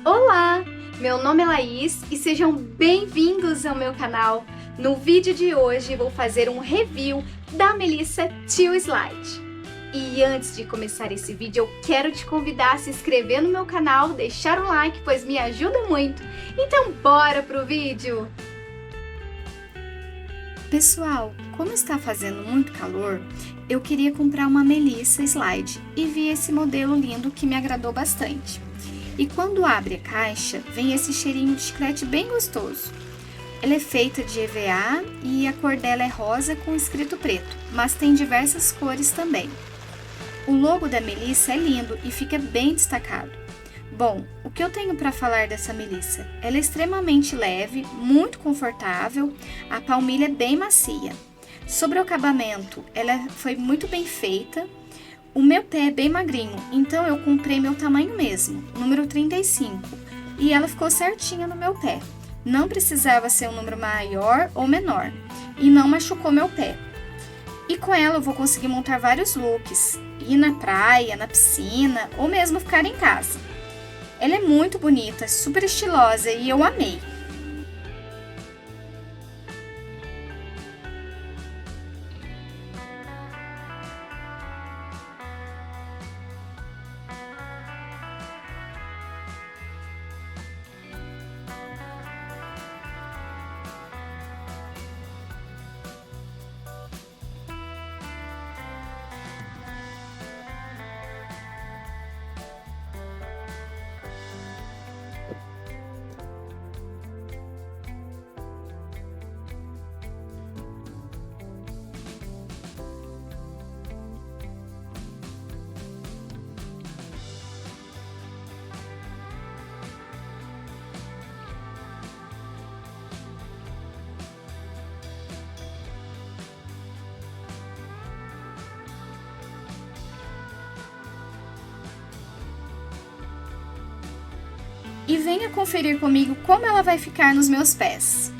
Olá, meu nome é Laís e sejam bem-vindos ao meu canal. No vídeo de hoje vou fazer um review da Melissa Teal Slide. E antes de começar esse vídeo, eu quero te convidar a se inscrever no meu canal, deixar um like, pois me ajuda muito. Então bora pro vídeo! Pessoal, como está fazendo muito calor, eu queria comprar uma Melissa Slide e vi esse modelo lindo que me agradou bastante. E quando abre a caixa, vem esse cheirinho de chiclete bem gostoso. Ela é feita de EVA e a cor dela é rosa com escrito preto, mas tem diversas cores também. O logo da Melissa é lindo e fica bem destacado. Bom, o que eu tenho para falar dessa Melissa? Ela é extremamente leve, muito confortável, a palmilha é bem macia. Sobre o acabamento, ela foi muito bem feita. O meu pé é bem magrinho, então eu comprei meu tamanho mesmo, número 35, e ela ficou certinha no meu pé. Não precisava ser um número maior ou menor, e não machucou meu pé. E com ela eu vou conseguir montar vários looks, ir na praia, na piscina, ou mesmo ficar em casa. Ela é muito bonita, super estilosa e eu amei. E venha conferir comigo como ela vai ficar nos meus pés.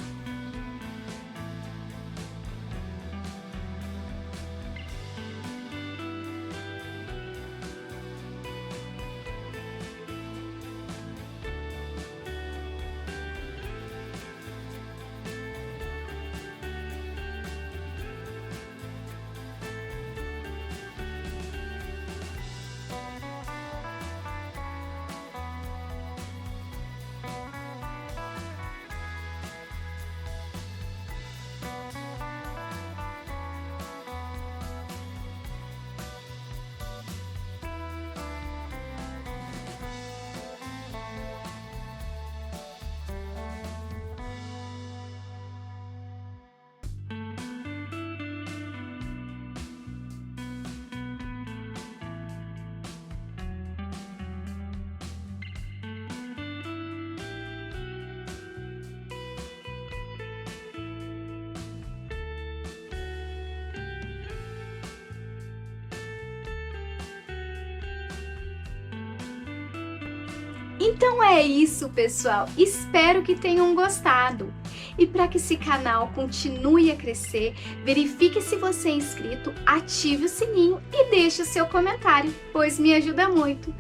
Então é isso, pessoal. Espero que tenham gostado. E para que esse canal continue a crescer, verifique se você é inscrito, ative o sininho e deixe o seu comentário, pois me ajuda muito.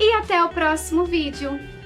E até o próximo vídeo.